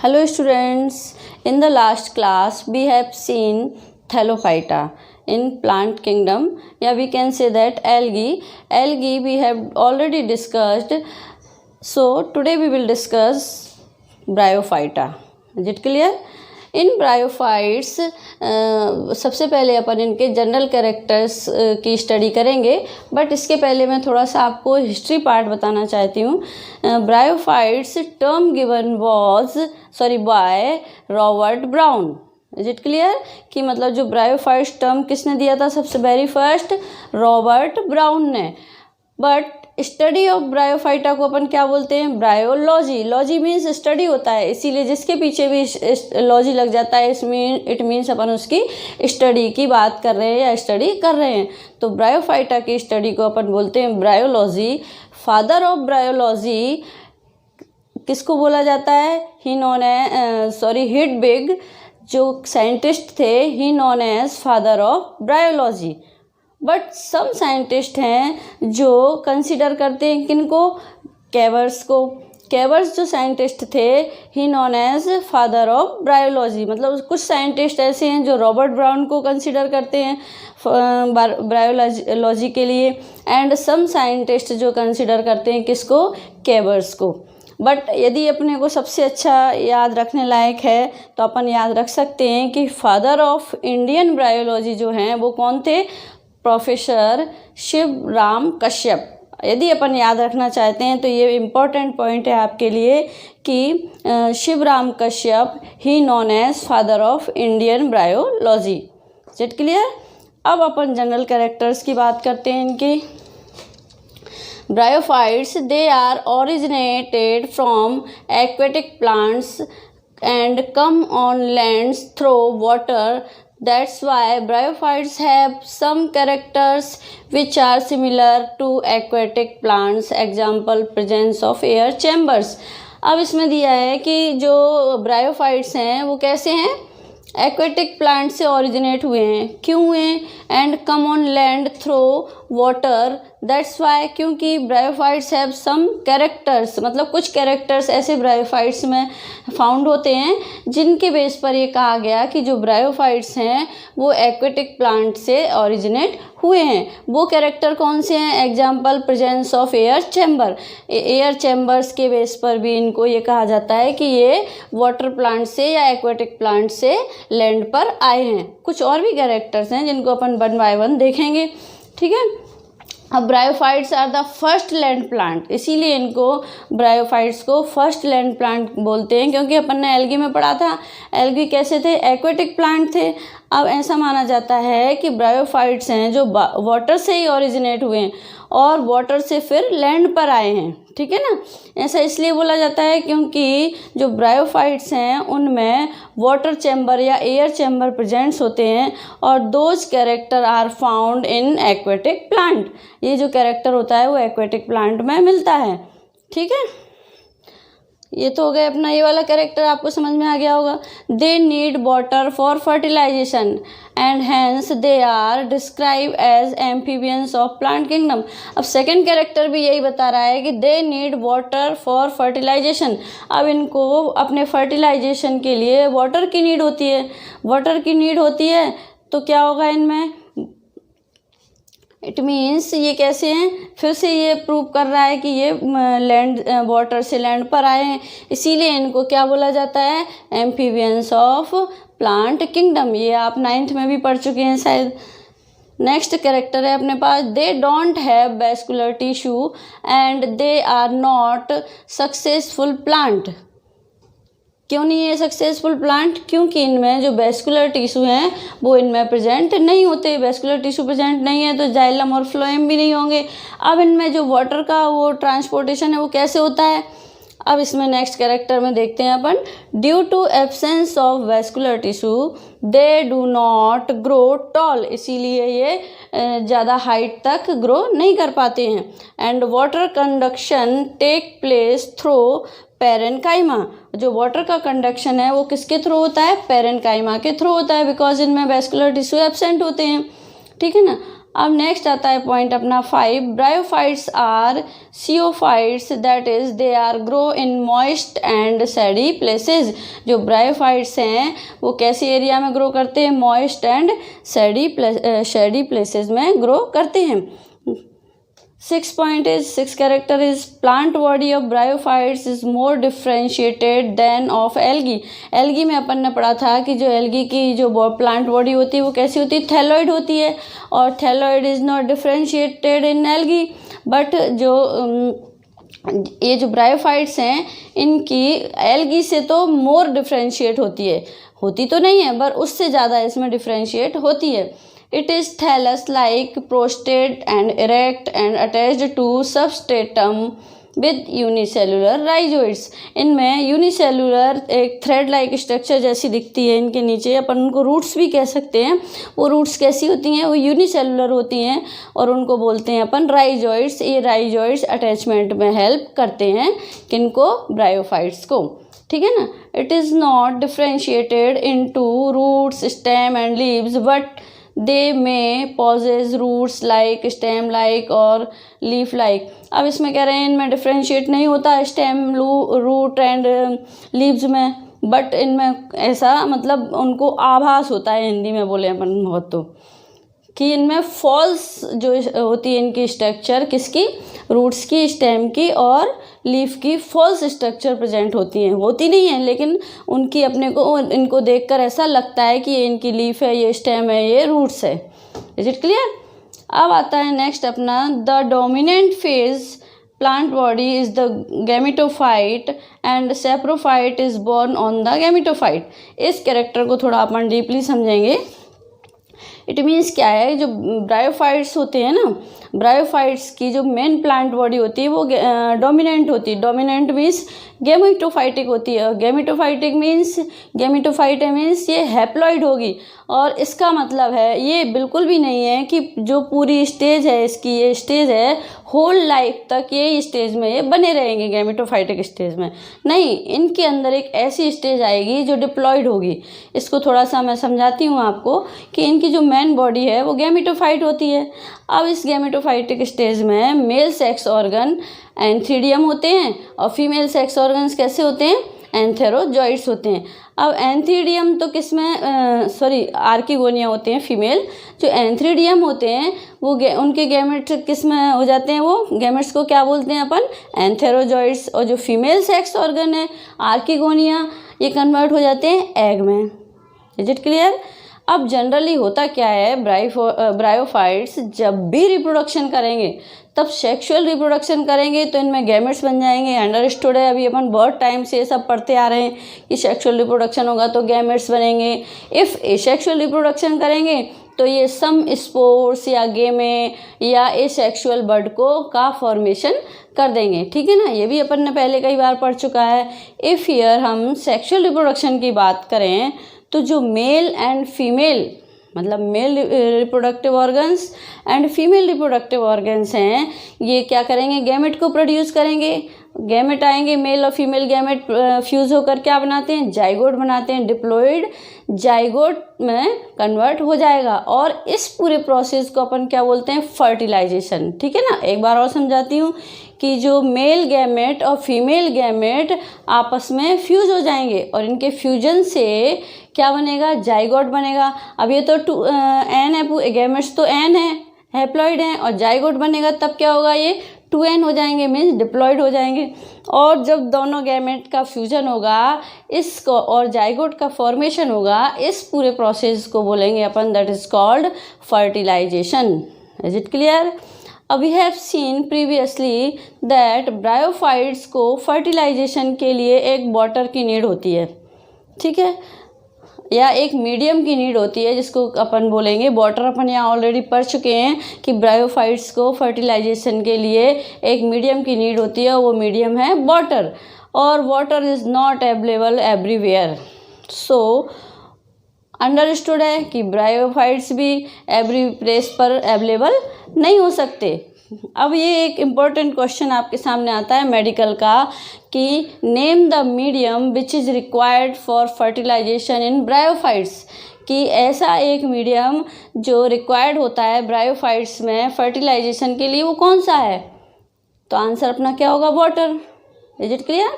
Hello students, in the last class we have seen Thallophyta in plant kingdom. Yeah, we can say that algae. Algae we have already discussed. So today we will discuss Bryophyta. Is it clear? In bryophytes सबसे पहले अपन इनके general characters की study करेंगे, but इसके पहले मैं थोड़ा सा आपको हिस्ट्री पार्ट बताना चाहती हूँ. Bryophytes term given was by Robert brown. Is it clear कि मतलब जो ब्रायोफाइट्स टर्म किसने दिया था सबसे वेरी फर्स्ट? रॉबर्ट ब्राउन ने. बट स्टडी ऑफ ब्रायोफाइटा को अपन क्या बोलते हैं? ब्रायोलॉजी. लॉजी मीन्स स्टडी होता है, इसीलिए जिसके पीछे भी लॉजी लग जाता है इट मीन्स अपन उसकी स्टडी की बात कर रहे हैं या स्टडी कर रहे हैं. तो ब्रायोफाइटा की स्टडी को अपन बोलते हैं ब्रायोलॉजी. फादर ऑफ ब्रायोलॉजी किसको बोला जाता है? हिडविग जो साइंटिस्ट थे, he known as father of bryology. But some scientist हैं जो कंसिडर करते हैं किनको? कैवर्स को. कैवर्स जो साइंटिस्ट थे, he known as father of bryology. मतलब कुछ साइंटिस्ट ऐसे हैं जो रॉबर्ट ब्राउन को कंसिडर करते हैं ब्रायोलॉजी के लिए, एंड सम साइंटिस्ट जो कंसिडर करते हैं किसको? कैवर्स को. बट यदि अपने को सबसे अच्छा याद रखने लायक है तो अपन याद रख सकते हैं कि फादर ऑफ इंडियन ब्रायोलॉजी जो हैं वो कौन थे? प्रोफेसर शिवराम कश्यप. यदि अपन याद रखना चाहते हैं तो ये इम्पोर्टेंट पॉइंट है आपके लिए कि Shivram Kashyap he known as father of Indian bryology. Is it clear? अब अपन जनरल कैरेक्टर्स की बात करते हैं इनकी. Bryophytes they are originated from aquatic plants and come on lands through water. That's why bryophytes have some characters which are similar to aquatic plants. Example, presence of air chambers. अब इसमें दिया है कि जो ब्रायोफाइट्स हैं वो कैसे हैं? एक्वेटिक प्लांट से ओरिजिनेट हुए हैं. क्यों हुए? And come on land through water. That's why, क्योंकि ब्रायोफाइट्स हैव सम कैरेक्टर्स, मतलब कुछ कैरेक्टर्स ऐसे ब्रायोफाइट्स में फाउंड होते हैं जिनके बेस पर ये कहा गया कि जो ब्रायोफाइट्स हैं वो एक्वेटिक प्लांट से ओरिजिनेट हुए हैं. वो कैरेक्टर कौन से हैं? Example, presence of air chamber. Air chambers के बेस पर भी इनको ये कहा जाता है कि ये वाटर प्लांट से या एक्वेटिक प्लांट से लैंड पर आए हैं. कुछ और भी कैरेक्टर्स हैं जिनको अपन वन बाय वन देखेंगे. ठीक है. अब bryophytes are the first land plant, इसीलिए इनको ब्रायोफाइट्स को फर्स्ट लैंड प्लांट बोलते हैं, क्योंकि अपन ने एल्गी में पढ़ा था एल्गी कैसे थे? एक्वेटिक प्लांट थे. अब ऐसा माना जाता है कि ब्रायोफाइट्स हैं जो वाटर से ही ओरिजिनेट हुए हैं और वाटर से फिर लैंड पर आए हैं. ठीक है ना? ऐसा इसलिए बोला जाता है क्योंकि जो ब्रायोफाइट्स हैं उनमें वाटर चैम्बर या एयर चैम्बर प्रेजेंट्स होते हैं और those character are found in aquatic plant. ये जो कैरेक्टर होता है वो एक्वेटिक प्लांट में मिलता है. ठीक है. ये तो हो गया अपना ये वाला कैरेक्टर, आपको समझ में आ गया होगा. They need water for fertilisation and hence they are describe as amphibians of plant kingdom. अब सेकंड कैरेक्टर भी यही बता रहा है कि they need water for fertilisation. अब इनको अपने फर्टिलाइजेशन के लिए वाटर की नीड होती है. वाटर की नीड होती है तो क्या होगा इनमें? इट मीन्स ये कैसे हैं? फिर से ये प्रूव कर रहा है कि ये लैंड वाटर से लैंड पर आए हैं, इसीलिए इनको क्या बोला जाता है? Amphibians of plant kingdom. ये आप 9th में भी पढ़ चुके हैं शायद. नेक्स्ट कैरेक्टर है अपने पास. They don't have vascular tissue and they are not successful plant. क्यों नहीं है सक्सेसफुल प्लांट? क्योंकि इनमें जो वैस्कुलर टिश्यू हैं वो इनमें प्रेजेंट नहीं होते. वैस्कुलर टिश्यू प्रेजेंट नहीं है तो जाइलम और फ्लोएम भी नहीं होंगे. अब इनमें जो वाटर का वो ट्रांसपोर्टेशन है वो कैसे होता है? अब इसमें नेक्स्ट कैरेक्टर में देखते हैं अपन. Due to absence of vascular tissue they do not grow tall. इसीलिए ये ज़्यादा हाइट तक ग्रो नहीं कर पाते हैं. And water conduction take place through parenchyma. जो वाटर का कंडक्शन है वो किसके थ्रू होता है? पेरेन्काइमा के थ्रू होता है, बिकॉज इनमें वैस्कुलर टिश्यू एब्सेंट होते हैं. ठीक है ना? अब नेक्स्ट आता है पॉइंट अपना 5, bryophytes are sciophytes, that is they are grow in moist and shady places. जो ब्रायोफाइट्स हैं वो कैसी एरिया में ग्रो करते हैं? मॉइस्ट एंड सैडी प्लेसेस में ग्रो करते हैं। 6 character is plant body of bryophytes is more differentiated than of algae। Algae में अपन ने पढ़ा था कि जो एल्गी की जो प्लांट बॉडी होती है वो कैसी होती है? थैलॉइड होती है, और thalloid is not differentiated in algae. But जो ये जो ब्रायोफाइट्स हैं इनकी एल्गी से तो मोर डिफ्रेंशिएट होती तो नहीं है, पर उससे ज़्यादा इसमें डिफ्रेंशिएट होती है। It is thallus-like, prostate and erect and attached to substratum with unicellular rhizoids। इनमें यूनिसेलुलर एक थ्रेड लाइक स्ट्रक्चर जैसी दिखती है इनके नीचे, अपन उनको रूट्स भी कह सकते हैं। वो रूट्स कैसी होती हैं? वो यूनिसेलुलर होती हैं और उनको बोलते हैं अपन राइजोइड्स। ये राइजोइड्स अटैचमेंट में हेल्प करते हैं किनको? ब्रायोफाइट्स को, ठीक है ना। It is not differentiated into roots, stem and leaves, but they may possess roots like, stem like और लीफ लाइक। अब इसमें कह रहे हैं इनमें डिफ्रेंशिएट नहीं होता स्टेम, रूट एंड लीव्स में, बट इनमें ऐसा मतलब उनको आभास होता है, हिंदी में बोले अपन बहुत तो, कि इनमें फॉल्स जो होती है इनकी स्ट्रक्चर, किसकी? रूट्स की, स्टेम की और लीफ की फॉल्स स्ट्रक्चर प्रेजेंट होती हैं। होती नहीं है लेकिन उनकी अपने को इनको देखकर ऐसा लगता है कि ये इनकी लीफ है, ये स्टेम है, ये रूट्स है। Is it clear? अब आता है नेक्स्ट अपना the dominant phase plant body is the gametophyte and saprophyte is borne on the gametophyte. इस कैरेक्टर को थोड़ा अपन डीपली समझेंगे। इट मीन्स क्या है? जो ब्रायोफाइट्स होते हैं ना, ब्रायोफाइट्स की जो मेन प्लांट बॉडी होती है वो डोमिनेंट होती है। डोमिनेंट मीन्स गैमेटोफाइटिक होती है। गैमेटोफाइटिक मीन्स ये हैप्लॉइड होगी। और इसका मतलब है ये बिल्कुल भी नहीं है कि जो पूरी स्टेज है इसकी, ये स्टेज है होल लाइफ तक ये स्टेज में ये बने रहेंगे गैमेटोफाइटिक स्टेज में। नहीं, इनके अंदर एक ऐसी स्टेज आएगी जो डिप्लॉयड होगी। इसको थोड़ा सा मैं समझाती हूँ आपको कि इनकी जो मेन बॉडी है वो गैमेटोफाइट होती है। अब इस गैमेटोफाइटिक स्टेज में मेल सेक्स ऑर्गन एंथीडियम होते हैं और फीमेल सेक्स ऑर्गन्स कैसे होते हैं? एंथेरोजॉइड्स होते हैं। अब एंथीडियम तो किसमें आर्किगोनिया होते हैं फीमेल। जो एंथीडियम होते हैं वो उनके गैमेट्स किस में हो जाते हैं? वो गैमेट्स को क्या बोलते हैं अपन? एंथेरोजॉइड्स। और जो फीमेल सेक्स ऑर्गन है आर्किगोनिया, ये कन्वर्ट हो जाते हैं एग में। Is it clear? अब जनरली होता क्या है, ब्रायोफाइट्स जब भी रिप्रोडक्शन करेंगे तब सेक्सुअल रिप्रोडक्शन करेंगे तो इनमें गैमेट्स बन जाएंगे। अंडरस्टूड है, अभी अपन बहुत टाइम से ये सब पढ़ते आ रहे हैं कि सेक्सुअल रिप्रोडक्शन होगा तो गैमेट्स बनेंगे। इफ़ एसेक्सुअल रिप्रोडक्शन करेंगे तो ये सम स्पोर्स या गेमे या एसेक्सुअल बर्ड का फॉर्मेशन कर देंगे, ठीक है ना। ये भी अपन ने पहले कई बार पढ़ चुका है। इफ़ हियर हम सेक्सुअल रिप्रोडक्शन की बात करें तो जो मेल एंड फीमेल, मतलब male reproductive organs and female reproductive organs हैं, ये क्या करेंगे? गैमेट को प्रोड्यूस करेंगे। गैमेट आएंगे, मेल और फीमेल गैमेट फ्यूज़ होकर क्या बनाते हैं? जाइगोट बनाते हैं। डिप्लॉइड जाइगोट में कन्वर्ट हो जाएगा और इस पूरे प्रोसेस को अपन क्या बोलते हैं? फर्टिलाइजेशन, ठीक है ना। एक बार और समझाती हूँ कि जो मेल गैमेट और फीमेल गैमेट आपस में फ्यूज़ हो जाएंगे और इनके फ्यूजन से क्या बनेगा? जाइगोट बनेगा। अब ये तो एन है, गैमेट्स तो एन है, हैप्लॉइड हैं, और जाइगोट बनेगा तब क्या होगा? ये 2n हो जाएंगे, मीन्स डिप्लॉइड हो जाएंगे। और जब दोनों गैमेट का फ्यूजन होगा इसको और जाइगोट का फॉर्मेशन होगा, इस पूरे प्रोसेस को बोलेंगे अपन that is called fertilisation. Is it clear? We have seen previously that bryophytes को फर्टिलाइजेशन के लिए एक वाटर की नीड होती है, ठीक है, या एक मीडियम की नीड होती है जिसको अपन बोलेंगे वाटर। अपन यहाँ ऑलरेडी पढ़ चुके हैं कि ब्रायोफाइट्स को फर्टिलाइजेशन के लिए एक मीडियम की नीड होती है, वो मीडियम है वाटर। और water is not available everywhere. So understood है कि ब्रायोफाइट्स भी एवरी प्लेस पर अवेलेबल नहीं हो सकते। अब ये एक इम्पॉर्टेंट क्वेश्चन आपके सामने आता है मेडिकल का कि name the medium which is required for fertilisation in bryophytes, कि ऐसा एक मीडियम जो रिक्वायर्ड होता है ब्रायोफाइट्स में फर्टिलाइजेशन के लिए, वो कौन सा है? तो आंसर अपना क्या होगा? Water. Is it clear?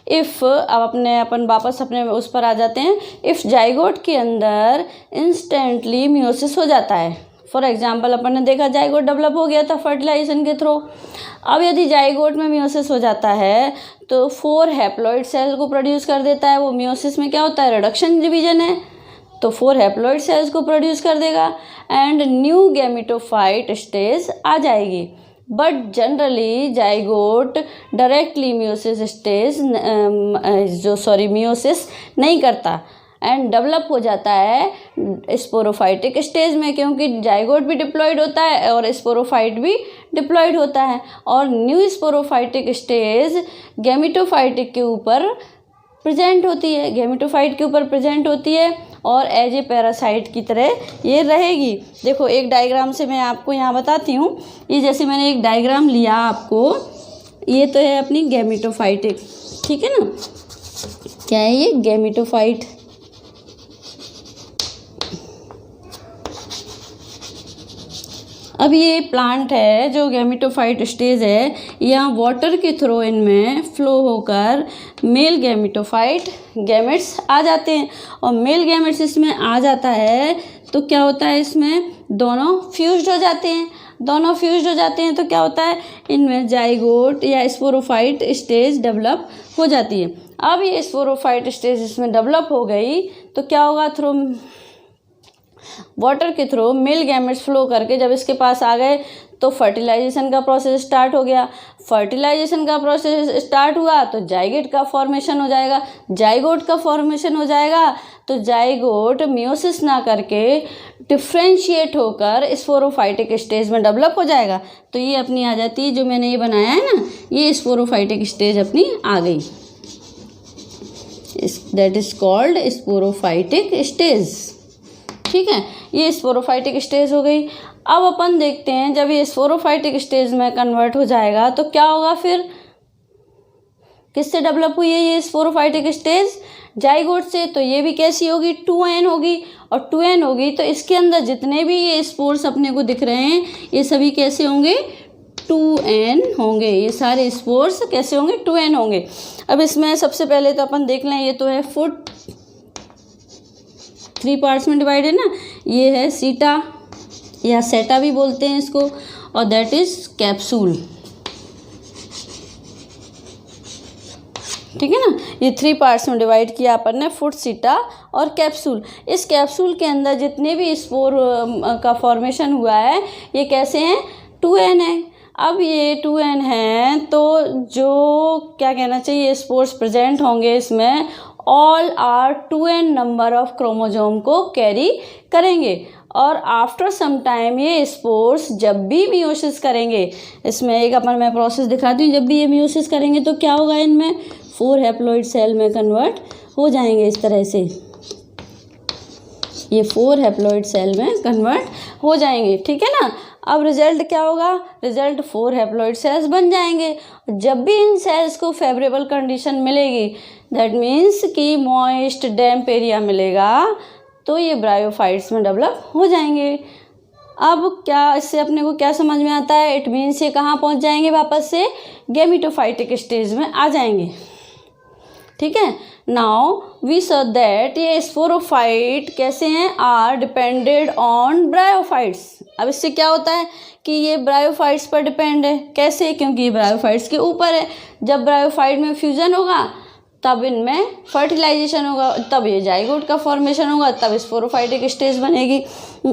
If अब अपन वापस अपने उस पर आ जाते हैं। इफ़ जाइगोट के अंदर इंस्टेंटली मियोसिस हो जाता है, फॉर एग्जाम्पल अपन ने देखा जाइगोट डेवलप हो गया था फर्टिलाइजेशन के थ्रू। अब यदि जाइगोट में मियोसिस हो जाता है तो 4 हैप्लॉइड सेल को प्रोड्यूस कर देता है। वो मियोसिस में क्या होता है? रिडक्शन डिवीजन है, तो 4 हैप्लॉइड सेल्स को प्रोड्यूस कर देगा एंड न्यू गैमेटोफाइट स्टेज आ जाएगी। But generally zygote directly meiosis stage meiosis नहीं करता एंड डेवलप हो जाता है स्पोरोफाइटिक स्टेज में, क्योंकि जाइगोट भी डिप्लॉयड होता है और स्पोरोफाइट भी डिप्लॉयड होता है। और न्यू स्पोरोफाइटिक स्टेज गैमेटोफाइटिक के ऊपर प्रेजेंट होती है, गैमेटोफाइट के ऊपर प्रेजेंट होती है और एज ए पैरासाइट की तरह ये रहेगी। देखो एक डायग्राम से मैं आपको यहाँ बताती हूँ। ये जैसे मैंने एक डायग्राम लिया आपको, ये तो है अपनी गैमेटोफाइटिक, ठीक है ना? क्या है ये? गैमेटोफाइट। अब ये प्लांट है जो गैमेटोफाइट स्टेज है, यहाँ वाटर के थ्रू इनमें फ्लो होकर मेल गैमेटोफाइट गैमेट्स आ जाते हैं और मेल गैमेट्स इसमें आ जाता है तो क्या होता है? इसमें दोनों फ्यूज्ड हो जाते हैं। दोनों फ्यूज्ड हो जाते हैं तो क्या होता है? इनमें जाइगोट या स्पोरोफाइट स्टेज डेवलप हो जाती है। अब ये स्पोरोफाइट स्टेज इसमें डेवलप हो गई तो क्या होगा? थ्रू वाटर के थ्रू मेल गैमेट्स फ्लो करके जब इसके पास आ गए तो फर्टिलाइजेशन का प्रोसेस स्टार्ट हो गया। फर्टिलाइजेशन का प्रोसेस स्टार्ट हुआ तो जाइगोट का फॉर्मेशन हो जाएगा। जाइगोट का फॉर्मेशन हो जाएगा तो जाइगोट मियोसिस ना करके डिफ्रेंशिएट होकर स्पोरोफाइटिक स्टेज में डेवलप हो जाएगा। तो ये अपनी आ जाती है, जो मैंने ये बनाया है ना, ये स्पोरोफाइटिक स्टेज अपनी आ गई। That is called sporophytic stage. ठीक है, ये स्पोरोफाइटिक स्टेज हो गई। अब अपन देखते हैं जब ये स्पोरोफाइटिक स्टेज में कन्वर्ट हो जाएगा तो क्या होगा? फिर किससे डेवलप हुई है ये स्पोरोफाइटिक स्टेज? जाइगोट से। तो ये भी कैसी होगी? 2n होगी। और 2n होगी तो इसके अंदर जितने भी ये स्पोर्स अपने को दिख रहे हैं ये सभी कैसे होंगे? 2n होंगे। ये सारे स्पोर्स कैसे होंगे? 2n होंगे। अब इसमें सबसे पहले तो अपन देख लें, ये तो है फुट, 3 पार्ट्स में डिवाइड है ना। ये है सीटा या सेटा भी बोलते हैं इसको, और दैट इज कैप्सूल। ठीक है ना, ये 3 पार्ट्स में डिवाइड किया अपन ने, फुट, सीटा और कैप्सूल। इस कैप्सूल के अंदर जितने भी स्पोर का फॉर्मेशन हुआ है ये कैसे हैं? 2n है। अब ये 2n है तो जो क्या कहना चाहिए, स्पोर्स प्रेजेंट होंगे इसमें all are 2n number of chromosome को कैरी करेंगे। और आफ्टर सम टाइम ये स्पोर्स जब भी मियोसिस करेंगे, इसमें एक अपन मैं प्रोसेस दिखाती हूँ, जब भी ये मियोसिस करेंगे तो क्या होगा? इनमें 4 हैप्लॉइड सेल में कन्वर्ट हो जाएंगे इस तरह से। ये 4 हैप्लॉइड सेल में कन्वर्ट हो जाएंगे। ठीक है ना। अब रिजल्ट क्या होगा? रिजल्ट 4 हैप्लॉइड सेल्स बन जाएंगे। जब भी इन सेल्स को फेवरेबल कंडीशन मिलेगी, दैट मीन्स कि मॉइस्ट डैम्प एरिया मिलेगा, तो ये ब्रायोफाइट्स में डेवलप हो जाएंगे। अब क्या इससे अपने को क्या समझ में आता है? इट मीन्स ये कहाँ पहुँच जाएंगे? वापस से गैमेटोफाइटिक स्टेज में आ जाएंगे। ठीक है। नाउ वी सॉ दैट ये स्पोरोफाइट कैसे हैं? Are depended on bryophytes. अब इससे क्या होता है कि ये ब्रायोफाइट्स पर डिपेंड है। कैसे? क्योंकि ये ब्रायोफाइट्स के ऊपर है। जब ब्रायोफाइट में फ्यूजन होगा तब इनमें फर्टिलाइजेशन होगा, तब ये जाइगोट का फॉर्मेशन होगा, तब स्पोरोफाइटिक स्टेज बनेगी।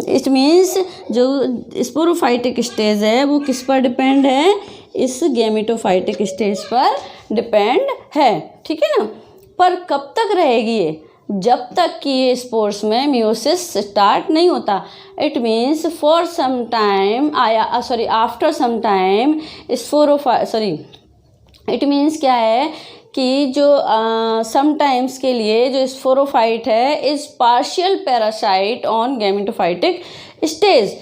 इट मीन्स जो स्पोरोफाइटिक स्टेज है वो किस पर डिपेंड है? इस गैमेटोफाइटिक स्टेज पर डिपेंड है। ठीक है ना। पर कब तक रहेगी ये? जब तक कि ये स्पोर्स में मियोसिस स्टार्ट नहीं होता। It means for some time after some time it means क्या है कि जो समटाइम्स के लिए जो स्पोरोफाइट है is partial parasite on gametophytic stage.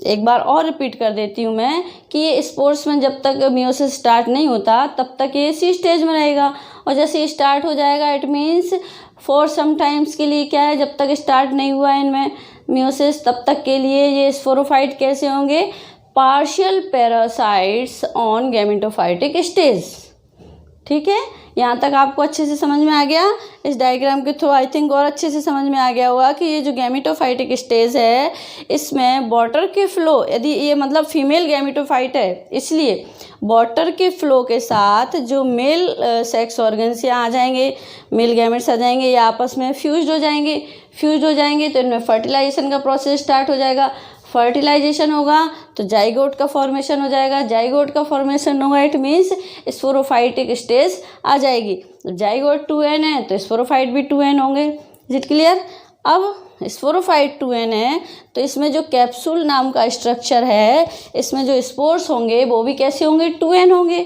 एक बार और रिपीट कर देती हूँ मैं कि ये स्पोर्स में जब तक मियोसिस स्टार्ट नहीं होता तब तक ये इसी स्टेज में रहेगा, और जैसे ये स्टार्ट हो जाएगा it means for some times के लिए क्या है, जब तक स्टार्ट नहीं हुआ है इनमें मियोसिस तब तक के लिए ये स्पोरोफाइट कैसे होंगे, partial parasites on gametophytic stage. ठीक है, यहाँ तक आपको अच्छे से समझ में आ गया। इस डायग्राम के थ्रू आई थिंक और अच्छे से समझ में आ गया होगा कि ये जो गैमेटोफाइटिक स्टेज है इसमें वाटर के फ्लो, यदि ये मतलब फीमेल गैमेटोफाइट है इसलिए वाटर के फ्लो के साथ जो मेल सेक्स ऑर्गन्स यहाँ आ जाएंगे, मेल गैमेट्स आ जाएंगे, ये आपस में फ्यूज्ड हो जाएंगे तो इनमें फर्टिलाइजेशन का प्रोसेस स्टार्ट हो जाएगा। फर्टिलाइजेशन होगा तो जाइगोट का फॉर्मेशन हो जाएगा, जाइगोट का फॉर्मेशन होगा इट मीन्स स्पोरोफाइटिक स्टेज आ जाएगी। जाइगोट 2n है तो स्पोरोफाइट भी 2n होंगे। Is it clear? अब स्पोरोफाइट 2n है तो इसमें जो कैप्सूल नाम का स्ट्रक्चर है इसमें जो स्पोर्स होंगे वो भी कैसे होंगे, 2n होंगे।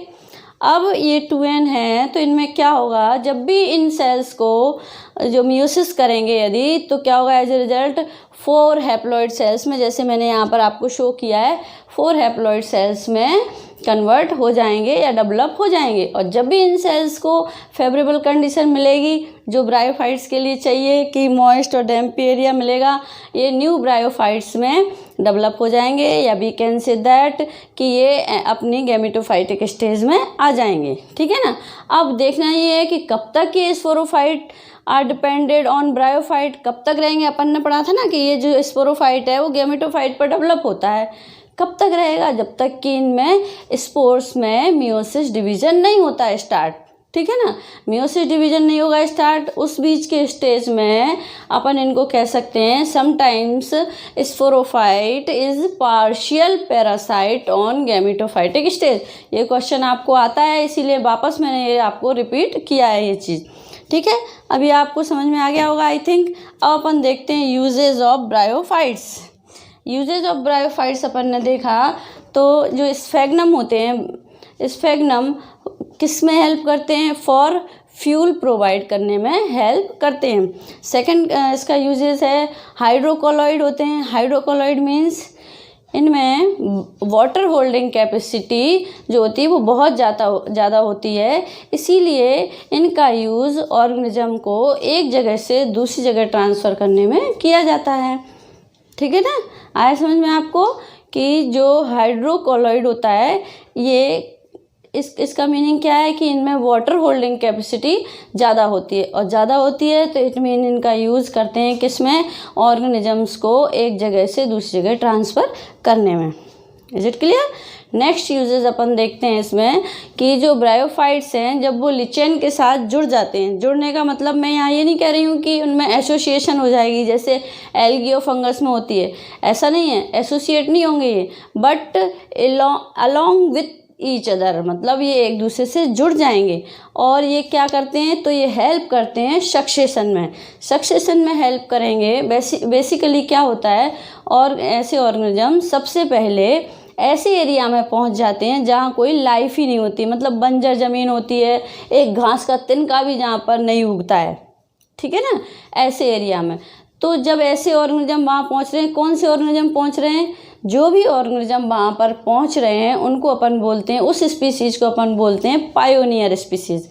अब ये 2n है तो इनमें क्या होगा, जब भी इन सेल्स को जो मियोसिस करेंगे यदि तो क्या होगा, as a result 4 haploid cells में, जैसे मैंने यहाँ पर आपको शो किया है, 4 हैप्लॉइड सेल्स में कन्वर्ट हो जाएंगे या डेवलप हो जाएंगे। और जब भी इन सेल्स को फेवरेबल कंडीशन मिलेगी जो ब्रायोफाइट्स के लिए चाहिए कि मॉइस्ट और डैम्प एरिया मिलेगा, ये न्यू ब्रायोफाइट्स में डेवलप हो जाएंगे, या वी कैन से दैट कि ये अपनी गैमेटोफाइटिक स्टेज में आ जाएंगे। ठीक है ना। अब देखना ये है कि कब तक ये sporophyte are depended on bryophyte, कब तक रहेंगे। अपन ने पढ़ा था ना कि ये जो स्पोरोफाइट है वो गैमेटोफाइट पर डेवलप होता है, कब तक रहेगा, जब तक कि इनमें स्पोर्स में मियोसिस डिवीजन नहीं होता है स्टार्ट। ठीक है ना, मियोसिस डिवीजन नहीं होगा स्टार्ट, उस बीच के स्टेज में अपन इनको कह सकते हैं sometimes sporophyte is partial parasite on gametophytic stage. ये क्वेश्चन आपको आता है इसीलिए वापस मैंने ये आपको रिपीट किया है ये चीज़। ठीक है, अभी आपको समझ में आ गया होगा आई थिंक। अब अपन देखते हैं uses of bryophytes. Uses of bryophytes अपन ने देखा तो जो स्फेग्नम होते हैं, स्फेग्नम किस में हेल्प करते हैं, फॉर फ्यूल प्रोवाइड करने में हेल्प करते हैं। सेकंड इसका यूजेस है हाइड्रोकोलॉइड होते हैं। हाइड्रोकोलॉइड मीन्स इनमें वाटर होल्डिंग कैपेसिटी जो होती है वो बहुत ज़्यादा होती है, इसीलिए इनका यूज़ ऑर्गेनिज्म को एक जगह से दूसरी जगह ट्रांसफ़र करने में किया जाता है। ठीक है ना, आया समझ में आपको कि जो हाइड्रोकोलॉइड होता है ये इसका मीनिंग क्या है कि इनमें वाटर होल्डिंग कैपेसिटी ज़्यादा होती है, और ज़्यादा होती है तो इट मीन इनका यूज़ करते हैं किसमें, ऑर्गेनिजम्स को एक जगह से दूसरी जगह ट्रांसफ़र करने में। Is it clear? Next uses अपन देखते हैं इसमें कि जो ब्रायोफाइट्स हैं जब वो लिचेन के साथ जुड़ जाते हैं, जुड़ने का मतलब मैं यहाँ ये नहीं कह रही हूँ कि उनमें एसोसिएशन हो जाएगी जैसे एल्गी और फंगस में होती है, ऐसा नहीं है, एसोसिएट नहीं होंगे ये, but along with each other, मतलब ये एक दूसरे से जुड़ जाएंगे। और ये क्या करते हैं तो ये हेल्प करते हैं सक्सेशन में हेल्प करेंगे। बेसिकली क्या होता है, और ऐसे ऑर्गेनिज्म सबसे पहले ऐसे एरिया में पहुंच जाते हैं जहाँ कोई लाइफ ही नहीं होती, मतलब बंजर ज़मीन होती है, एक घास का तिनका भी जहाँ पर नहीं उगता है। ठीक है ना, ऐसे एरिया में। तो जब ऐसे ऑर्गेनिज्म वहाँ पहुँच रहे हैं, कौन से ऑर्गेनिज्म पहुँच रहे हैं, जो भी ऑर्गेनिज्म वहाँ पर पहुँच रहे हैं उनको अपन बोलते हैं, उस स्पीसीज़ को अपन बोलते हैं pioneer species.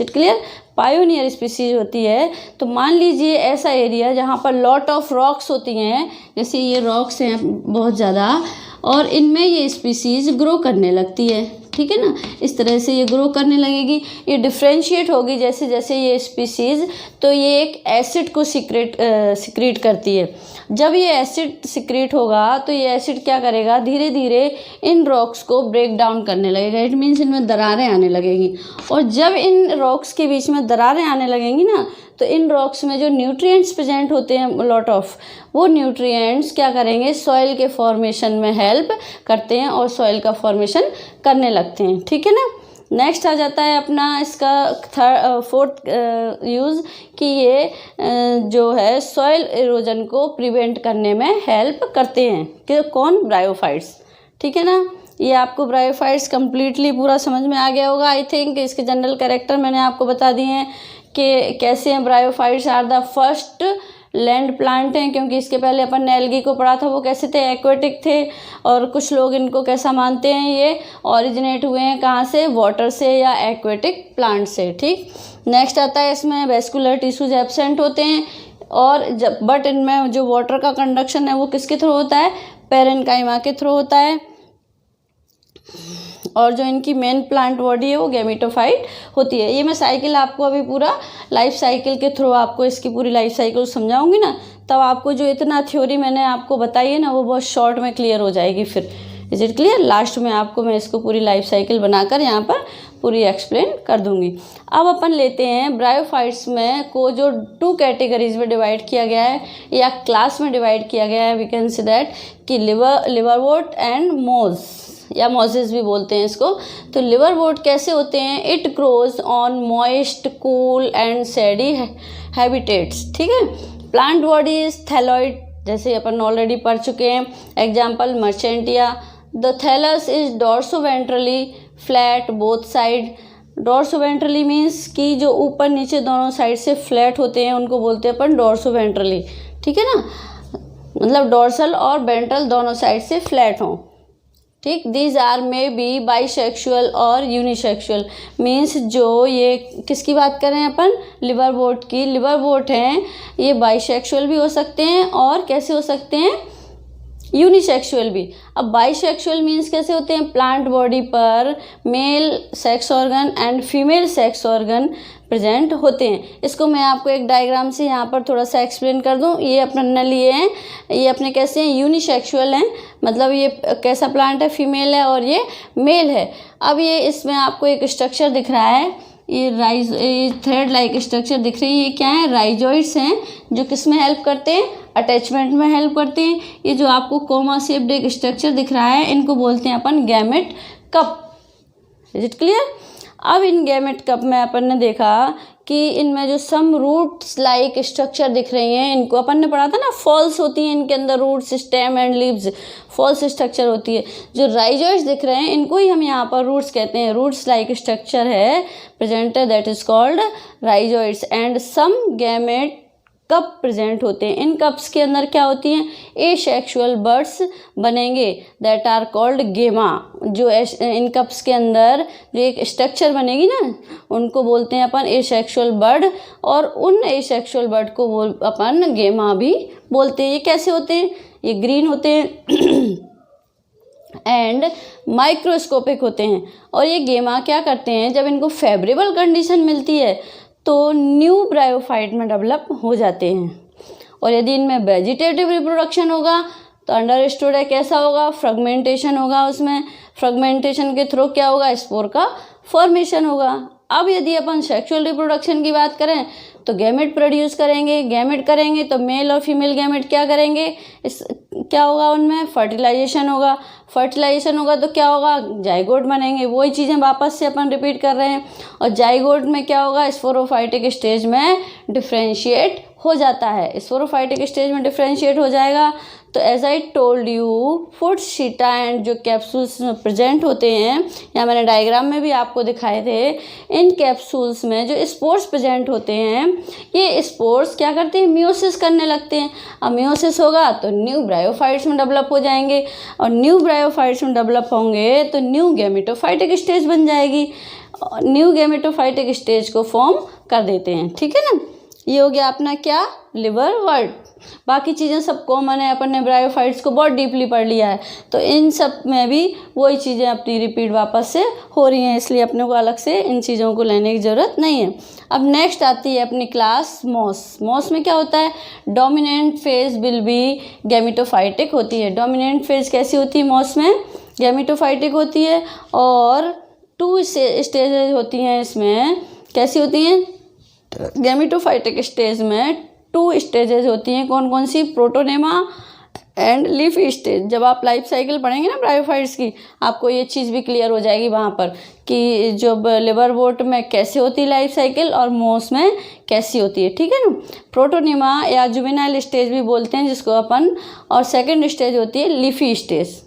It clear? Pioneer species होती है तो मान लीजिए ऐसा एरिया जहाँ पर लॉट ऑफ रॉक्स होती हैं, जैसे ये रॉक्स हैं बहुत ज़्यादा, और इनमें ये स्पीसीज़ ग्रो करने लगती है। ठीक है ना, इस तरह से ये ग्रो करने लगेगी, ये डिफ्रेंशिएट होगी जैसे जैसे ये स्पीसीज़, तो ये एक एसिड को सिक्रीट करती है। जब ये एसिड सिक्रीट होगा तो ये एसिड क्या करेगा, धीरे धीरे इन रॉक्स को ब्रेक डाउन करने लगेगा। इट मीन्स इनमें दरारें आने लगेगी, और जब इन रॉक्स के बीच में दरारें आने लगेंगी ना तो इन रॉक्स में जो न्यूट्रिएंट्स प्रेजेंट होते हैं लॉट ऑफ, वो न्यूट्रिएंट्स क्या करेंगे, सॉइल के फॉर्मेशन में हेल्प करते हैं और सॉइल का फॉर्मेशन करने लगते हैं। ठीक है ना। नेक्स्ट आ जाता है अपना इसका फोर्थ यूज़ कि ये जो है सॉइल इरोजन को प्रिवेंट करने में हेल्प करते हैं। कि कौन? ब्रायोफाइट्स। ठीक है ना, ये आपको ब्रायोफाइट्स कम्प्लीटली पूरा समझ में आ गया होगा आई थिंक। इसके जनरल कैरेक्टर मैंने आपको बता दिए हैं कि कैसे हैं bryophytes. Are the first land plant हैं, क्योंकि इसके पहले अपन ने एल्गी को पढ़ा था, वो कैसे थे, एक्वेटिक थे। और कुछ लोग इनको कैसा मानते हैं, ये ओरिजिनेट हुए हैं कहाँ से, वाटर से या एक्वेटिक प्लांट से। ठीक, नेक्स्ट आता है इसमें वेस्कुलर टिश्यूज एब्सेंट होते हैं, और जब बट इनमें जो वाटर का कंडक्शन है वो किसके थ्रू होता है, पेरेन्काइमा के थ्रू होता है। और जो इनकी मेन प्लांट बॉडी है वो गैमेटोफाइट होती है। ये मैं साइकिल आपको अभी पूरा लाइफ साइकिल के थ्रू आपको इसकी पूरी लाइफ साइकिल समझाऊंगी ना, तब आपको जो इतना थ्योरी मैंने आपको बताई है ना वो बहुत शॉर्ट में क्लियर हो जाएगी। फिर इज इट क्लियर, लास्ट में आपको मैं इसको पूरी लाइफ साइकिल बनाकर यहाँ पर पूरी एक्सप्लेन कर दूंगी। अब अपन लेते हैं ब्रायोफाइट्स में को जो 2 कैटेगरीज में डिवाइड किया गया है या क्लास में डिवाइड किया गया है, वी कैन से दैट कि लिवरवोर्ट एंड मोज या मोजेस भी बोलते हैं इसको। तो लिवरवोर्ट कैसे होते हैं, it grows on moist cool and सैडी habitats. ठीक है, प्लांट बॉडी इज थैलॉइड, जैसे अपन ऑलरेडी पढ़ चुके हैं, example Marchantia. The thallus is dorsoventrally flat both side. Dorsoventrally means कि जो ऊपर नीचे दोनों साइड से फ्लैट होते हैं उनको बोलते हैं अपन डॉर्सोवेंट्रली। ठीक है ना, मतलब डॉर्सल और वेंट्रल दोनों साइड से फ्लैट हों। ठीक, these are may be bisexual और यूनिसेक्सुअल, मीन्स जो ये किसकी बात कर रहे हैं अपन, लिवरवोर्ट की। लिवरवोर्ट हैं ये बाईसेक्सुअल भी हो सकते हैं और कैसे हो सकते हैं, यूनिसेक्सुअल भी। अब बाईसेक्सुअल मीन्स कैसे होते हैं, प्लांट बॉडी पर male sex organ and female sex organ present होते हैं। इसको मैं आपको एक डायग्राम से यहाँ पर थोड़ा सा एक्सप्लेन कर दूँ। ये अपने लिए हैं, ये अपने कैसे हैं, यूनिसेक्सुअल हैं, मतलब ये कैसा प्लांट है, फीमेल है और ये मेल है। अब ये इसमें आपको एक स्ट्रक्चर दिख रहा है, ये थ्रेड लाइक स्ट्रक्चर दिख रही है, ये क्या है, राइजोइड्स हैं, जो किस में हेल्प करते हैं, अटैचमेंट में हेल्प करते हैं। ये जो आपको कोमा शेप्ड एक स्ट्रक्चर दिख रहा है, इनको बोलते हैं अपन gamete cup. Is it clear. अब इन गैमेट कप में अपन ने देखा कि इनमें जो सम रूट्स लाइक स्ट्रक्चर दिख रही हैं, इनको अपन ने पढ़ा था ना, फॉल्स होती हैं इनके अंदर, roots stem and leaves, false structure होती है। जो राइजोइड्स दिख रहे हैं इनको ही हम यहाँ पर रूट्स कहते हैं, रूट्स लाइक स्ट्रक्चर है present, that is called rhizoids. And some gamete cup present होते हैं। इन कप्स के अंदर क्या होती हैं, एसेक्सुअल बर्ड्स बनेंगे, दैट आर कॉल्ड गेमा। जो इन कप्स के अंदर जो एक स्ट्रक्चर बनेगी ना, उनको बोलते हैं अपन एसेक्सुअल बर्ड, और उन एसेक्सुअल बर्ड को अपन गेमा भी बोलते हैं। ये कैसे होते हैं, ये ग्रीन होते हैं एंड माइक्रोस्कोपिक होते हैं। और ये गेमा क्या करते हैं, जब इनको फेवरेबल कंडीशन मिलती है तो न्यू ब्रायोफाइट में डेवलप हो जाते हैं। और यदि इनमें वेजिटेटिव रिप्रोडक्शन होगा तो अंडरस्टूड है कैसा होगा, फ्रेगमेंटेशन होगा, उसमें फ्रेगमेंटेशन के थ्रू क्या होगा, स्पोर का फॉर्मेशन होगा। अब यदि अपन सेक्सुअल रिप्रोडक्शन की बात करें तो गैमेट प्रोड्यूस करेंगे, गैमेट करेंगे तो मेल और फीमेल गैमेट क्या करेंगे, क्या होगा, उनमें फर्टिलाइजेशन होगा, फर्टिलाइजेशन होगा तो क्या होगा, जाइगोट बनेंगे। वही चीज़ें वापस से अपन रिपीट कर रहे हैं। और जाइगोट में क्या होगा, स्पोरोफाइटिक स्टेज में डिफ्रेंशिएट हो जाता है, स्पोरोफाइटिक स्टेज में डिफ्रेंशिएट हो जाएगा। तो as I told you, foot seta and जो कैप्सूल्स में प्रेजेंट होते हैं, या मैंने डायग्राम में भी आपको दिखाए थे, इन कैप्सूल्स में जो स्पोर्स प्रेजेंट होते हैं, ये स्पोर्स क्या करते हैं, मियोसिस करने लगते हैं। अब मियोसिस होगा तो न्यू ब्रायोफाइट्स में डेवलप हो जाएंगे, और न्यू ब्रायोफाइट्स में डेवलप होंगे तो न्यू गैमेटोफाइटिक स्टेज बन जाएगी, न्यू गैमेटोफाइटिक स्टेज को फॉर्म कर देते हैं। ठीक है ना, ये हो गया अपना क्या, लिवरवोर्ट। बाकी चीज़ें सब कॉमन है, अपन ने ब्रायोफाइट्स को बहुत डीपली पढ़ लिया है, तो इन सब में भी वही चीज़ें अपनी रिपीट वापस से हो रही हैं, इसलिए अपने को अलग से इन चीज़ों को लेने की ज़रूरत नहीं है। अब नेक्स्ट आती है अपनी क्लास मॉस। मॉस में क्या होता है, dominant phase will be gametophytic होती है। डोमिनेंट फेज कैसी होती है, मॉस में गैमेटोफाइटिक होती है, और 2 स्टेजेज होती हैं इसमें, कैसी होती हैं, गैमेटोफाइटिक स्टेज में 2 स्टेजेस होती हैं। कौन कौन सी, प्रोटोनेमा एंड लीफी स्टेज। जब आप लाइफ साइकिल पढ़ेंगे ना ब्रायोफाइट्स की, आपको ये चीज़ भी क्लियर हो जाएगी वहाँ पर कि जब लिवरवोर्ट में कैसे होती है लाइफ साइकिल और मॉस में कैसी होती है। ठीक है ना, प्रोटोनेमा या जुवेनाइल स्टेज भी बोलते हैं जिसको अपन, और सेकेंड स्टेज होती है लीफी स्टेज।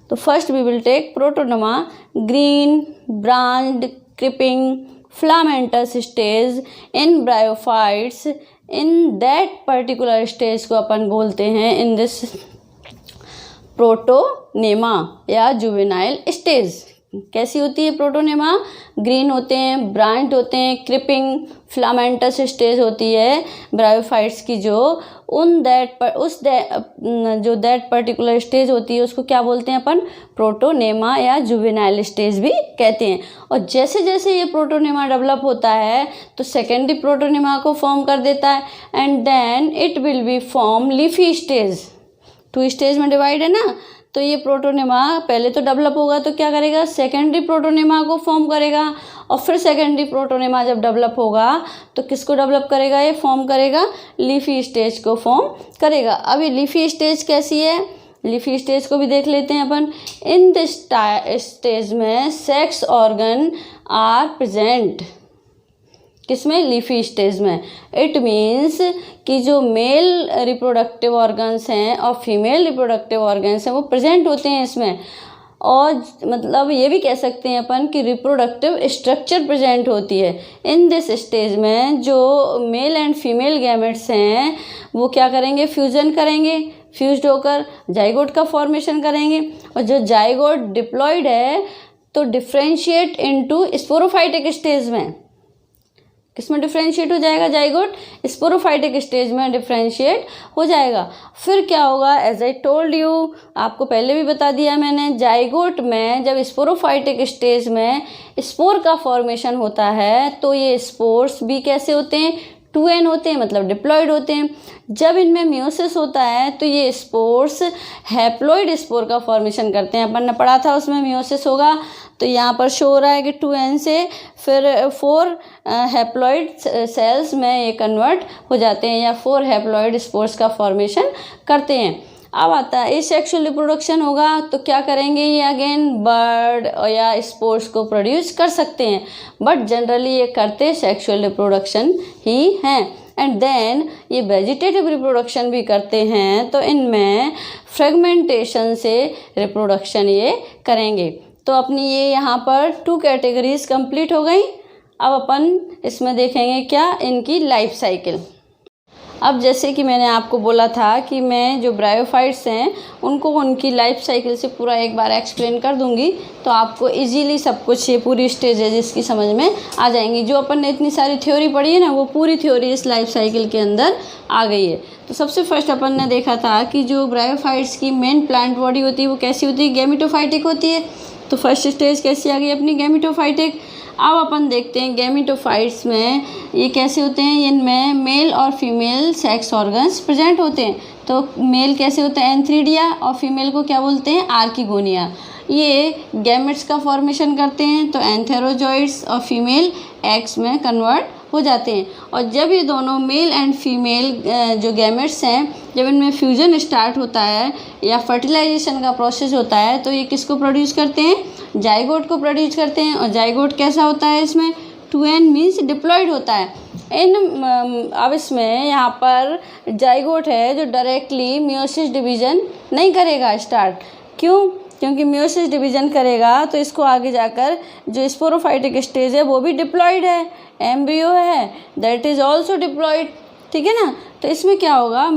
तो first we will take protonema, green branched creeping filamentous stage in bryophytes in that particular stage को अपन बोलते हैं इन दिस प्रोटोनेमा या जुवेनाइल स्टेज। कैसी होती है प्रोटोनेमा? ग्रीन होते हैं, ब्रांच होते हैं, क्रिपिंग फिलामेंटस स्टेज होती है ब्रायोफाइट्स की, जो जो दैट पर्टिकुलर स्टेज होती है उसको क्या बोलते हैं अपन? प्रोटोनेमा या जुवेनाइल स्टेज भी कहते हैं। और जैसे जैसे ये प्रोटोनेमा डेवलप होता है तो सेकेंडरी प्रोटोनेमा को फॉर्म कर देता है and then it will be form leafy stage. 2 stage में डिवाइड है ना, तो ये प्रोटोनेमा पहले तो डेवलप होगा तो क्या करेगा? सेकेंडरी प्रोटोनेमा को फॉर्म करेगा, और फिर सेकेंडरी प्रोटोनेमा जब डेवलप होगा तो किसको डेवलप करेगा? ये फॉर्म करेगा लीफी स्टेज को फॉर्म करेगा। अब ये लीफी स्टेज कैसी है? लीफी स्टेज को भी देख लेते हैं अपन। इन दिस स्टेज में सेक्स ऑर्गन आर प्रेजेंट। किसमें? लीफी स्टेज में। इट मीन्स कि जो मेल रिप्रोडक्टिव ऑर्गन्स हैं और फीमेल रिप्रोडक्टिव ऑर्गन्स हैं वो प्रेजेंट होते हैं इसमें, और मतलब ये भी कह सकते हैं अपन कि रिप्रोडक्टिव स्ट्रक्चर प्रेजेंट होती है। इन दिस स्टेज में जो मेल एंड फीमेल गैमेट्स हैं वो क्या करेंगे? फ्यूजन करेंगे, फ्यूज्ड होकर जाइगोट का फॉर्मेशन करेंगे, और जो जाइगोट डिप्लॉयड है तो डिफ्रेंशिएट इनटू स्पोरोफाइटिक स्टेज में। किसमें डिफ्रेंशिएट हो जाएगा? जाइगोट स्पोरोफाइटिक स्टेज में डिफ्रेंशिएट हो जाएगा। फिर क्या होगा? एज आई टोल्ड यू, आपको पहले भी बता दिया मैंने, जाइगोट में जब स्पोरोफाइटिक स्टेज में स्पोर का फॉर्मेशन होता है तो ये स्पोर्स भी कैसे होते हैं? 2n होते हैं, मतलब डिप्लॉयड होते हैं। जब इनमें मियोसिस होता है तो ये स्पोर्स हैप्लॉइड स्पोर का फॉर्मेशन करते हैं। अपन ने पढ़ा था उसमें मियोसिस होगा, तो यहाँ पर शो हो रहा है कि 2n से फिर 4 हैप्लॉइड सेल्स में ये कन्वर्ट हो जाते हैं या 4 हैप्लॉइड स्पोर्स का फॉर्मेशन करते हैं। अब आता है एसेक्सुअल रिप्रोडक्शन होगा तो क्या करेंगे? ये अगेन बर्ड या स्पोर्स को प्रोड्यूस कर सकते हैं, बट जनरली ये करते सेक्सुअल रिप्रोडक्शन ही हैं। एंड देन ये वेजिटेटिव रिप्रोडक्शन भी करते हैं, तो इनमें फ्रेगमेंटेशन से रिप्रोडक्शन ये करेंगे। तो अपनी ये यहाँ पर 2 कैटेगरीज कंप्लीट हो गई। अब अपन इसमें देखेंगे क्या? इनकी लाइफ साइकिल। अब जैसे कि मैंने आपको बोला था कि मैं जो ब्रायोफाइट्स हैं उनको उनकी लाइफ साइकिल से पूरा एक बार एक्सप्लेन कर दूंगी, तो आपको इजीली सब कुछ ये पूरी स्टेजेस इसकी समझ में आ जाएंगी। जो अपन ने इतनी सारी थ्योरी पढ़ी है ना, वो पूरी थ्योरी इस लाइफ साइकिल के अंदर आ गई है। तो सबसे फर्स्ट अपन ने देखा था कि जो ब्रायोफाइट्स की मेन प्लांट बॉडी होती है वो कैसी होती है? गैमेटोफाइटिक होती है। तो फर्स्ट स्टेज कैसी आ गई अपनी? गैमेटोफाइटिक। अब अपन देखते हैं गैमेटोफाइट्स में ये कैसे होते हैं। इनमें मेल और फीमेल सेक्स ऑर्गन्स प्रेजेंट होते हैं। तो मेल कैसे होते हैं? एंथ्रीडिया, और फीमेल को क्या बोलते हैं? आर्किगोनिया। ये गैमेट्स का फॉर्मेशन करते हैं, तो एंथेरोजॉइड्स और फीमेल एग्स में कन्वर्ट हो जाते हैं। और जब ये दोनों मेल एंड फीमेल जो गैमेट्स हैं, जब इनमें फ्यूजन स्टार्ट होता है या फर्टिलाइजेशन का प्रोसेस होता है, तो ये किसको प्रोड्यूस करते हैं? जाइगोट को प्रोड्यूस करते हैं। और जाइगोट कैसा होता है? इसमें 2n मीन्स डिप्लॉयड होता है। अब इसमें यहाँ पर जाइगोट है जो डायरेक्टली मियोसिस डिवीज़न नहीं करेगा स्टार्ट। क्यों? क्योंकि मियोसिस डिवीज़न करेगा तो इसको आगे जाकर जो स्पोरोफाइटिक स्टेज है वो भी डिप्लॉयड है, एम्ब्रियो है दैट इज़ ऑल्सो डिप्लॉयड, ठीक है ना। तो इसमें क्या होगा?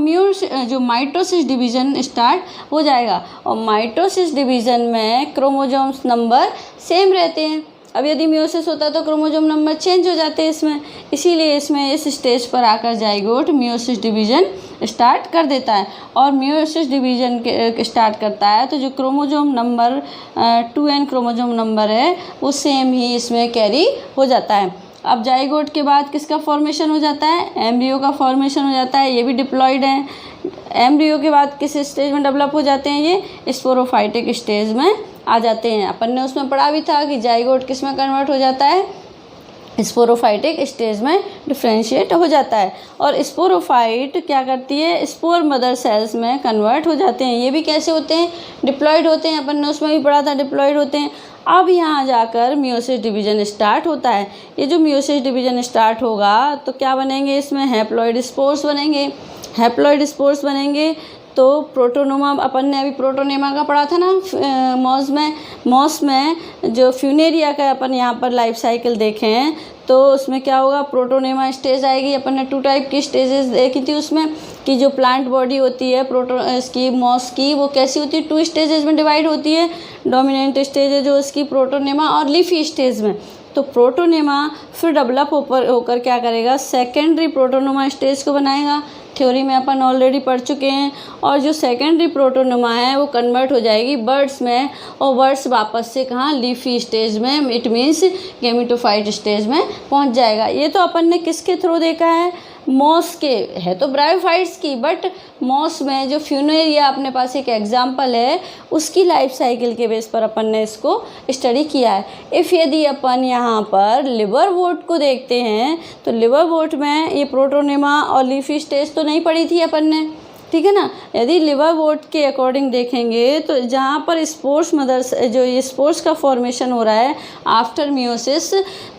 जो माइटोसिस डिवीज़न स्टार्ट हो जाएगा, और माइटोसिस डिवीज़न में क्रोमोजोम्स नंबर सेम रहते हैं। अब यदि मियोसिस होता तो क्रोमोजोम नंबर चेंज हो जाते हैं इसमें, इसीलिए इसमें इस स्टेज पर आकर जाइगोट मियोसिस डिवीज़न स्टार्ट कर देता है। और मियोसिस डिवीज़न के स्टार्ट करता है तो जो chromosome number 2n chromosome number है वो सेम ही इसमें कैरी हो जाता है। अब जाइगोट के बाद किसका फॉर्मेशन हो जाता है? एम्ब्रियो का फॉर्मेशन हो जाता है, ये भी डिप्लॉयड है। एम्ब्रियो के बाद किस स्टेज में डेवलप हो जाते हैं? ये स्पोरोफाइटिक स्टेज में आ जाते हैं। अपन ने उसमें पढ़ा भी था कि जाइगोट किस में कन्वर्ट हो जाता है? स्पोरोफाइटिक स्टेज में डिफ्रेंशिएट हो जाता है। और स्पोरोफाइट क्या करती है? स्पोर मदर सेल्स में कन्वर्ट हो जाते हैं। ये भी कैसे होते हैं? डिप्लॉयड होते हैं। अपन ने उसमें भी पढ़ा था डिप्लॉयड होते हैं। अब यहाँ जाकर मियोसिस डिवीज़न स्टार्ट होता है। ये जो मियोसिस डिवीज़न स्टार्ट होगा तो क्या बनेंगे? इसमें हैप्लॉइड स्पोर्स बनेंगे। हैप्लॉइड स्पोर्स बनेंगे तो प्रोटोनोमा अपन ने अभी प्रोटोनेमा का पढ़ा था ना मॉस में जो फ्यूनेरिया का अपन यहाँ पर लाइफ साइकिल देखे हैं, तो उसमें क्या होगा, प्रोटोनेमा स्टेज आएगी। अपन ने 2 टाइप की स्टेजेस देखी थी उसमें, कि जो प्लांट बॉडी होती है इसकी मॉस की, वो कैसी होती है, 2 स्टेजेस में डिवाइड होती है। डोमिनेंट स्टेज है जो इसकी प्रोटोनेमा, और लीफी स्टेज में। तो प्रोटोनेमा फिर डेवलप होकर क्या करेगा, सेकेंडरी प्रोटोनेमा स्टेज को बनाएगा। थ्योरी में अपन ऑलरेडी पढ़ चुके हैं। और जो सेकेंडरी प्रोटोनेमा है वो कन्वर्ट हो जाएगी बर्ड्स में, और बर्ड्स वापस से कहाँ, लीफी स्टेज में, इट मीन्स गेमिटोफाइट स्टेज में पहुंच जाएगा। ये तो अपन ने किसके थ्रू देखा है, मॉस के, है तो ब्रायोफाइट्स की, बट मॉस में जो फ्यूनेरिया अपने पास एक एग्जाम्पल है, उसकी लाइफ साइकिल के बेस पर अपन ने इसको स्टडी किया है। यदि अपन यहाँ पर लिवरवोर्ट को देखते हैं, तो लिवरवोर्ट में ये प्रोटोनेमा और लीफी स्टेज तो नहीं पढ़ी थी अपन ने, ठीक है ना। यदि लिवरवोर्ट के अकॉर्डिंग देखेंगे तो जहाँ पर स्पोर्स मदर्स, जो ये स्पोर्स का फॉर्मेशन हो रहा है आफ्टर मियोसिस,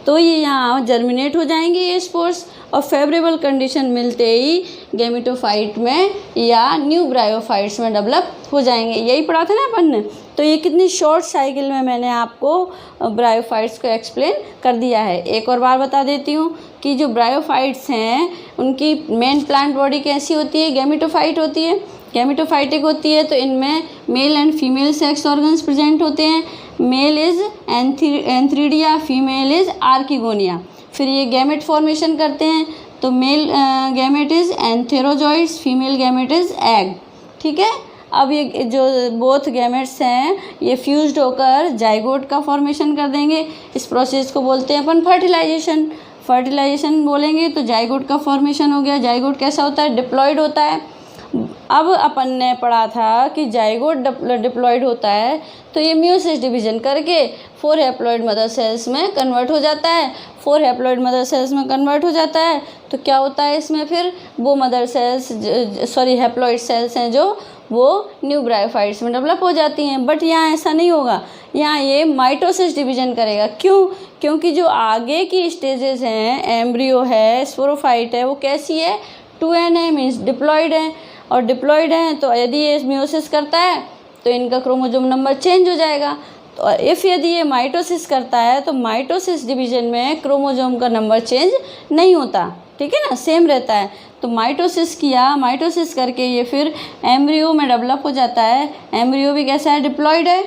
तो ये यहाँ जर्मिनेट हो जाएंगे ये स्पोर्स, और फेवरेबल कंडीशन मिलते ही गेमिटोफाइट में या न्यू ब्रायोफाइट्स में डेवलप हो जाएंगे। यही पढ़ा था ना अपन ने। तो ये कितनी शॉर्ट साइकिल में मैंने आपको ब्रायोफाइट्स को एक्सप्लेन कर दिया है। एक और बार बता देती हूँ कि जो ब्रायोफाइट्स हैं उनकी मेन प्लांट बॉडी कैसी होती है, गेमिटोफाइट होती है, गेमिटोफाइटिक होती है। तो इनमें male and female sex organs present होते हैं। Mail is antheridia, female is archegonia. फिर ये गैमेट फॉर्मेशन करते हैं, तो male gamete is antherozoids, female gamete is egg, ठीक है। अब ये जो बोथ गैमेट्स हैं ये फ्यूज्ड होकर जाइगोट का फॉर्मेशन कर देंगे। इस प्रोसेस को बोलते हैं अपन फर्टिलाइजेशन बोलेंगे। तो जाइगोट का फॉर्मेशन हो गया। जाइगोट कैसा होता है, डिप्लॉयड होता है। अब अपन ने पढ़ा था कि जाइगोट डिप्लॉयड होता है तो ये मियोसिस डिवीजन करके 4 हैप्लॉइड मदर सेल्स में कन्वर्ट हो जाता है। 4 हैप्लॉइड मदर सेल्स में कन्वर्ट हो जाता है तो क्या होता है इसमें, फिर वो मदर सेल्स हैप्लॉइड सेल्स हैं जो वो न्यू ब्रायोफाइट्स में डेवलप हो जाती हैं। बट यहाँ ऐसा नहीं होगा, यहाँ ये माइटोसिस डिवीजन करेगा। क्यों? क्योंकि जो आगे की स्टेजेस हैं, एम्ब्रियो है, स्पोरोफाइट है, वो कैसी है, 2n है, मीन्स डिप्लॉयड है। और डिप्लॉयड हैं तो यदि ये मियोसिस करता है तो इनका क्रोमोसोम नंबर चेंज हो जाएगा। तो यदि ये माइटोसिस करता है तो माइटोसिस डिवीजन में क्रोमोसोम का नंबर चेंज नहीं होता, ठीक है ना, सेम रहता है। तो माइटोसिस किया, माइटोसिस करके ये फिर एम्ब्रियो में डेवलप हो जाता है। एम्ब्रियो भी कैसा है, डिप्लॉयड है।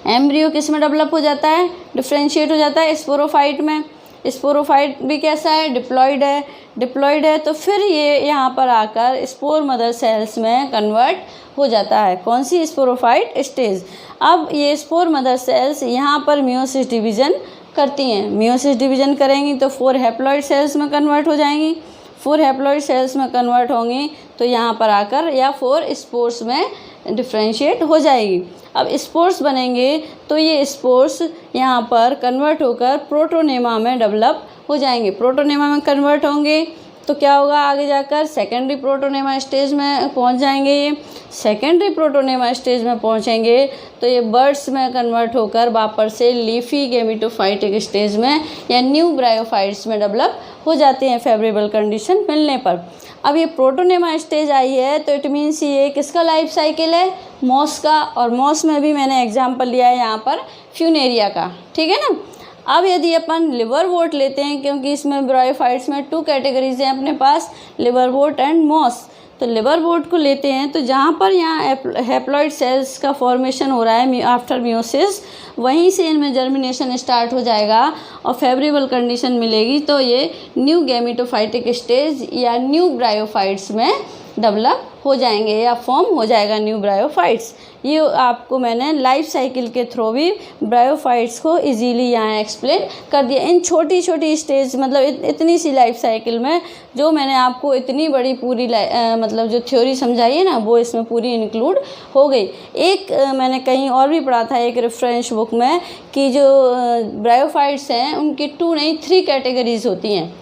एम्ब्रियो किस में डेवलप हो जाता है, डिफ्रेंशिएट हो जाता है स्पोरोफाइट में। स्पोरोफाइट भी कैसा है, डिप्लॉयड है। तो फिर ये यहाँ पर आकर स्पोर मदर सेल्स में कन्वर्ट हो जाता है। कौन सी, स्पोरोफाइट स्टेज। अब ये स्पोर मदर सेल्स यहाँ पर मियोसिस डिवीजन करती हैं। मियोसिस डिवीजन करेंगी तो 4 हैप्लॉइड सेल्स में कन्वर्ट हो जाएंगी। 4 हैप्लॉइड सेल्स में कन्वर्ट होंगी तो यहाँ पर आकर या 4 स्पोर्स में डिफ्रेंशिएट हो जाएगी। अब स्पोर्स बनेंगे तो ये स्पोर्स यहाँ पर कन्वर्ट होकर प्रोटोनेमा में डेवलप हो जाएंगे। प्रोटोनेमा में कन्वर्ट होंगे तो क्या होगा, आगे जाकर सेकेंडरी प्रोटोनेमा स्टेज में पहुँच जाएंगे। ये सेकेंडरी प्रोटोनेमा स्टेज में पहुँचेंगे तो ये बर्ड्स में कन्वर्ट होकर वापस से लीफी गेमिटोफाइटिक स्टेज में या न्यू ब्रायोफाइट्स में डेवलप हो जाते हैं फेवरेबल कंडीशन मिलने पर। अब ये प्रोटोनेमा स्टेज आई है तो इट मीन्स ये किसका लाइफ साइकिल है, मॉस का। और मॉस में भी मैंने एग्जाम्पल लिया है यहाँ पर फ्यूनेरिया का, ठीक है ना। अब यदि अपन लिवरवोर्ट लेते हैं, क्योंकि इसमें ब्रायोफाइट्स में 2 कैटेगरीज हैं अपने पास, लिवरवोर्ट एंड मॉस। तो लिवरवोर्ट को लेते हैं तो जहाँ पर यहाँ हैप्लॉइड सेल्स का फॉर्मेशन हो रहा है आफ्टर मियोसिस, वहीं से इनमें जर्मिनेशन स्टार्ट हो जाएगा और फेवरेबल कंडीशन मिलेगी तो ये न्यू गेमिटोफाइटिक स्टेज या न्यू ब्रायोफाइट्स में डेवलप हो जाएंगे या फॉर्म हो जाएगा न्यू ब्रायोफाइट्स। ये आपको मैंने लाइफ साइकिल के थ्रू भी ब्रायोफाइट्स को इजीली यहाँ एक्सप्लेन कर दिया। इन छोटी छोटी स्टेज, मतलब इतनी सी लाइफ साइकिल में जो मैंने आपको इतनी बड़ी पूरी मतलब जो थ्योरी समझाई है ना, वो इसमें पूरी इंक्लूड हो गई। एक मैंने कहीं और भी पढ़ा था एक रेफरेंस बुक में कि जो ब्रायोफाइट्स हैं उनकी 2 नहीं 3 कैटेगरीज होती हैं।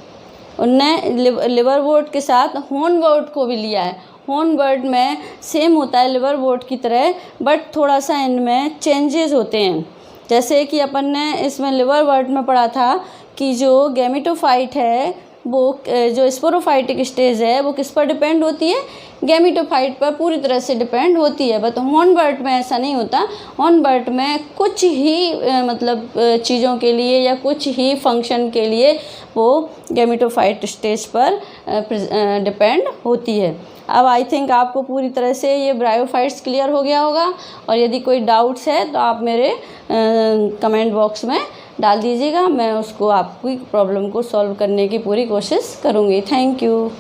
उनने लिवरवोर्ट के साथ हॉर्नवर्ट को भी लिया है। हॉर्नवर्ट में सेम होता है लिवरवोर्ट की तरह, बट थोड़ा सा इनमें चेंजेस होते हैं। जैसे कि अपन ने इसमें लिवरवोर्ट में पढ़ा था कि जो गेमिटोफाइट है वो जो स्पोरोफाइटिक स्टेज है वो किस पर डिपेंड होती है, गैमेटोफाइट पर पूरी तरह से डिपेंड होती है। बट हॉर्नबर्ड में ऐसा नहीं होता। हॉर्नबर्ड में कुछ ही मतलब चीज़ों के लिए या कुछ ही फंक्शन के लिए वो गैमेटोफाइट स्टेज पर डिपेंड होती है। अब आई थिंक आपको पूरी तरह से ये ब्रायोफाइट्स क्लियर हो गया होगा, और यदि कोई डाउट्स है तो आप मेरे कमेंट बॉक्स में डाल दीजिएगा, मैं उसको आपकी प्रॉब्लम को सॉल्व करने की पूरी कोशिश करूँगी। Thank you.